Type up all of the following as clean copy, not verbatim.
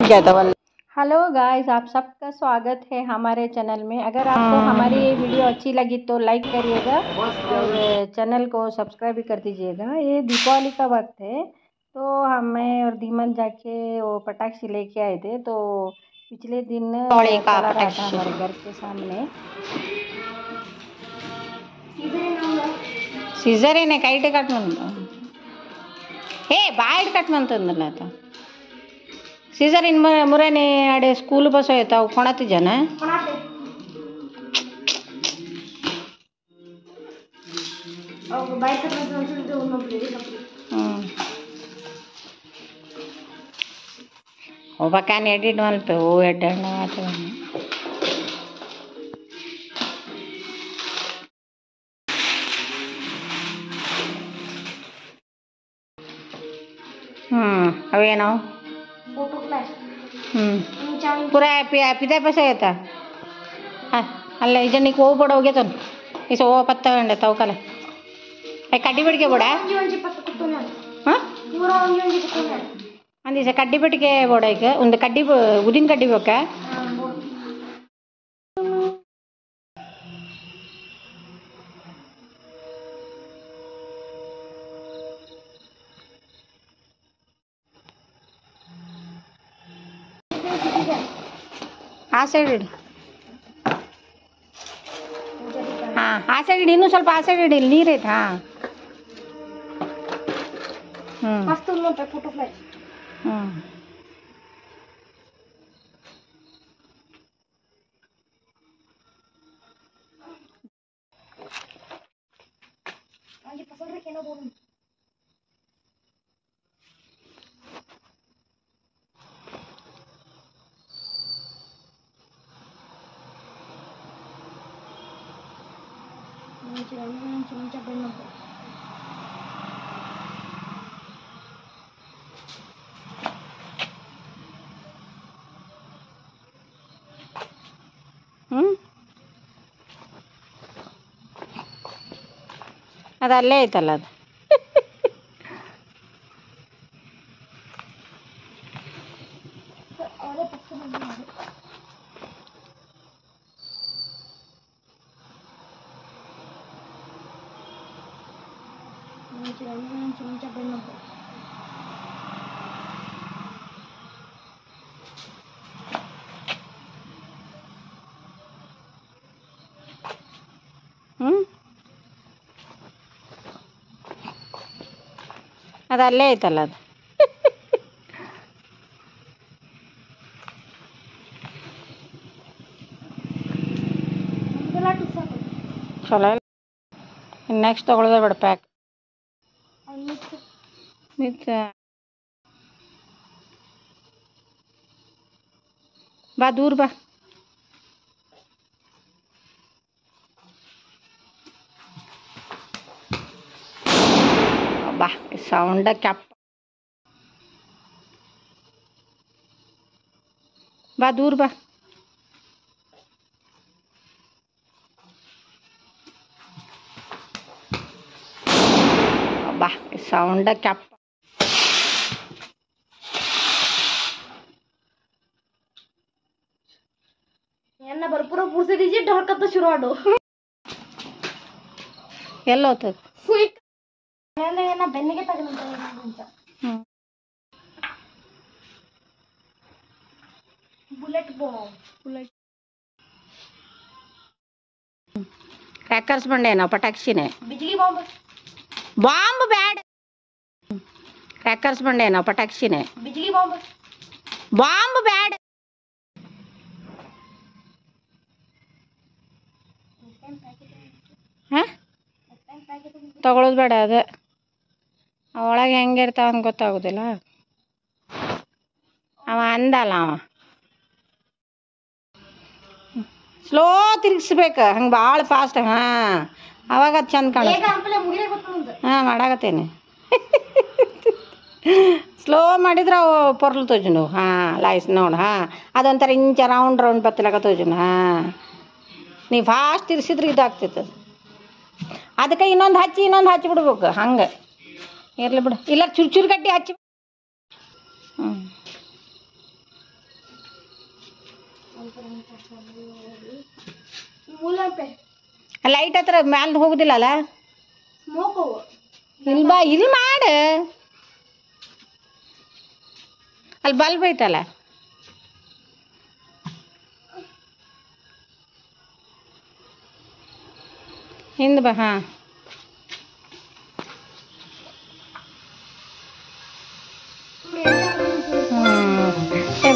गया था वाला। हेलो गाइस, आप सबका स्वागत है हमारे चैनल में। अगर आपको हमारी ये वीडियो अच्छी लगी तो लाइक करिएगा और चैनल को सब्सक्राइब भी कर दीजिएगा। ये दीपावली का वक्त है तो हमें और धीमन जाके वो पटाखे लेके आए थे। तो पिछले दिन चला रहा था हमारे घर के सामने। सीजरेने ಕೈಟ್ ಕಟ್ ಹೇ ಬಾಯ್ಡ್ ಕಟ್ ಮಂತಂದಲ್ಲ ಆತ सीजरिन मुराने आड़े स्कूल बस होता कोणाती जन बकान एडिट मल्पे वो एड्ड अवेनो पूरा पिता पैसा येता अल इजनी को बड़ा हो गया तो इस वो पत्ता वेंडे तव कल कड्डी बिड़के बड़ा अंदी से कड्डी बिड़के बड़ा एक उन कड्डी उदिन कड्डी बका आ सैड हाँ आ सैड इन स्वल्प आ सैड नीर ऐत हाँ ಅದು ಅಲ್ಲೇ ಐತಲ್ಲ ಅದು ಅದು ಅಲ್ಲೇ ಐತಲ್ಲ ಅದು ಚಲೋ ನೆಕ್ಸ್ಟ್ ತಗೊಳ್ಳೋದೇ ಬೇಡ ಪ್ಯಾಕ್ ಬಾ ದೂರ ಬಾ ಬಾ ಸೌಂಡ ಕ್ಯಾಪ್ ಬಾ ದೂರ ಬಾ बा साउंड कैप यांना भरपूर पुढचे डीजे ढळकत सुरू आडो ಎಲ್ಲ ಹೋಗ್ತದೆ यांना ಬೆನ್ನಿಗೆ ತಗಲಂತ बुलेट बॉम्ब बुलेट क्रैकर्स बंडे ना पटाक्षीने बिजली बॉम्ब ಬಾಂಬ್ ಬ್ಯಾಡ್ ಕ್ರ್ಯಾಕರ್ಸ್ ಬಂಡೆ ನಾವು ಪಟಾಕ್ಷಿನೇ ಬಿಜ್ಲಿ ಬಾಂಬ್ ಬಾಂಬ್ ಬ್ಯಾಡ್ ತಗೊಳ್ಳೋದು ಬೇಡ ಅದು ಒಳಗೆ ಹೆಂಗಿರ್ತಾವ ಅಂತ ಗೊತ್ತಾಗೋದಿಲ್ಲ ಅವ ಅಂದಲ್ಲ ಅವ ಸ್ಲೋ ತಿರುಗಿಸ್ಬೇಕು ಹಂಗೆ ಭಾಳ ಫಾಸ್ಟ್ ಹಾಂ ಅವಾಗ ಅದು ಚಂದ ಕಾಣುತ್ತೆ ಹಾಂ ಮಾಡಾಕತ್ತೇನೆ ಸ್ಲೋ ಮಾಡಿದ್ರೆ ಅವು ಪೊರ್ಲು ತೋಜು ಹಾಂ ಲೈಸ್ ನೋಡು ಹಾಂ ಅದೊಂಥರ ಇಂಚ ರೌಂಡ್ ರೌಂಡ್ ಬತ್ತಲಾಗ ತೋಜು ಹಾಂ ನೀವು ಫಾಸ್ಟ್ ತಿರ್ಸಿದ್ರೆ ಇದಾಗ್ತೈತೆ ಅದಕ್ಕೆ ಇನ್ನೊಂದು ಹಚ್ಚಿಬಿಡ್ಬೇಕು ಹಂಗೆ ಇರಲಿ ಬಿಡು ಇಲ್ಲ ಚುರುಚುರು ಗಟ್ಟಿ ಹಚ್ಚಿ ಲೈಟ್ ಹತ್ರ ಮ್ಯಾಲ ಹೋಗುದಿಲ್ಲಲ್ಲ ಇಲ್ಲಿ ಬಾ ಇಲ್ಲಿ ಮಾಡ ಅಲ್ಲಿ ಬಲ್ಬ್ ಐತಲ್ಲ ಹಿಂದೆ ಬಾ ಹಾಂ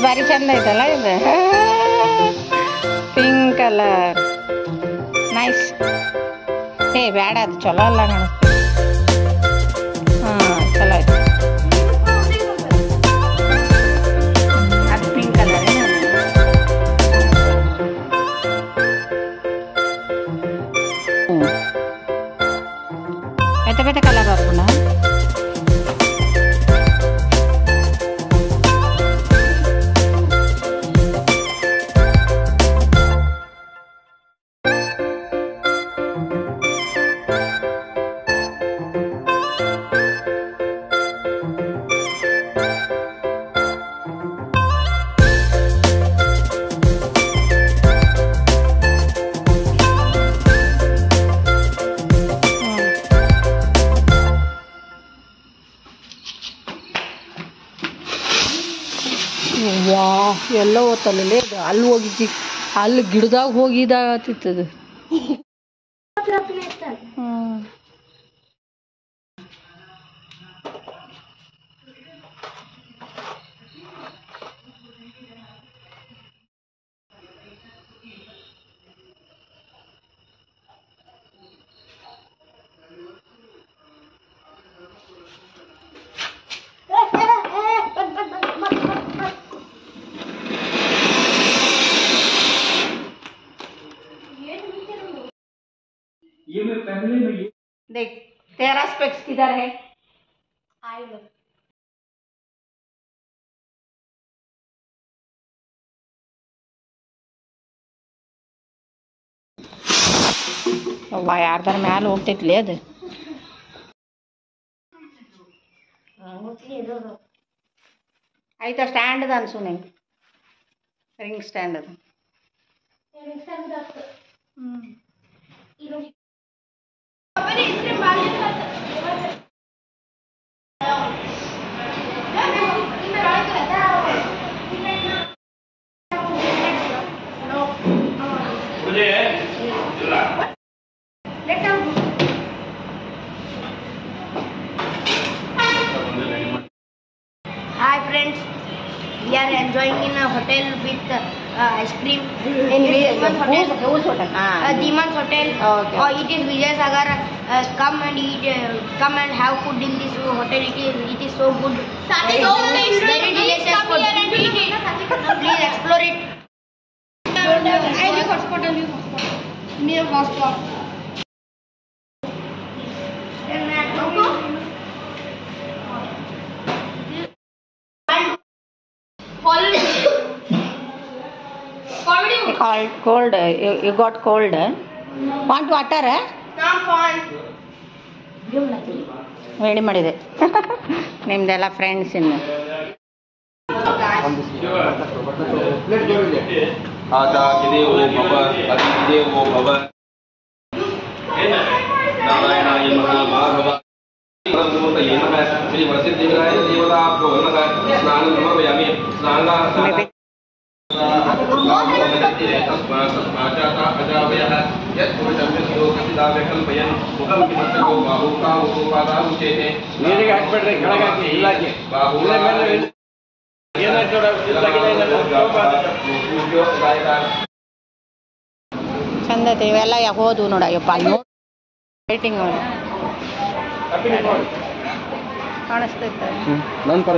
ಭಾರಿ ಚಂದ ಐತಲ್ಲ ಇದು ಪಿಂಕ್ ಕಲರ್ ನೈಸ್ ಏ ಬೇಡ ಅದು ಚಲೋ ಅಲ್ಲ ಕಾಣಿಸ್ತು ಹಾಂ ಚಲೋ ಆಯ್ತು ಅದು ಪಿಂಕ್ ಕಲರ್ ಬೇತೆ ಬೇತೆ ಕಲರ್ ಬರ್ಬೋಣ ವಾ ಎಲ್ಲ ಓದ್ತಲ್ಲೇ ಅಲ್ಲಿ ಹೋಗಿದ್ದಿ ಅಲ್ಲಿ ಗಿಡದಾಗ ಹೋಗಿದಾಗತ್ತಿತ್ತದು देख तेरा स्पेक्स किधर है ಯಾರ್ದಾರ ಮ್ಯಾಲ ಹೋಗ್ತೈತ್ಲಿ ಅದು ಆಯ್ತಾ ಸ್ಟ್ಯಾಂಡ್ ಅದ ಅನ್ಸು ನಂಗೆ ರಿಂಗ್ ಸ್ಟ್ಯಾಂಡ್ ಅದು Hi friends, we are enjoying in a hotel with ice cream in Demons Hotel. Whose hotel? Demons Hotel. Okay. It is Vijay Sagar. Come and eat. Come and have food in this hotel. It is so good. Very delicious food. Please explore it. I will hotspot. Near hotspot. Cold. You got cold. Want water? Ready ಮಾಡಿದೆ ನಿಮ್ದೆಲ್ಲ friends ಇನ್ನು ನೀರಿಗೆ ಹಾಕ್ಬಿಡ್ರಿ ಕೆಳಗಾಕಿ ಇಲ್ಲಾಕಿ ಚಂದ ಐತೆ ಇವೆಲ್ಲ ಹೋದ್ವು ನೋಡಯ್ಯಪ್ಪ ಅಲ್ಲಿ ನೋಡಿ rating ನೋಡಿ ಕಾಣಿಸ್ತೈತೆ ನನ್ನ ಪರ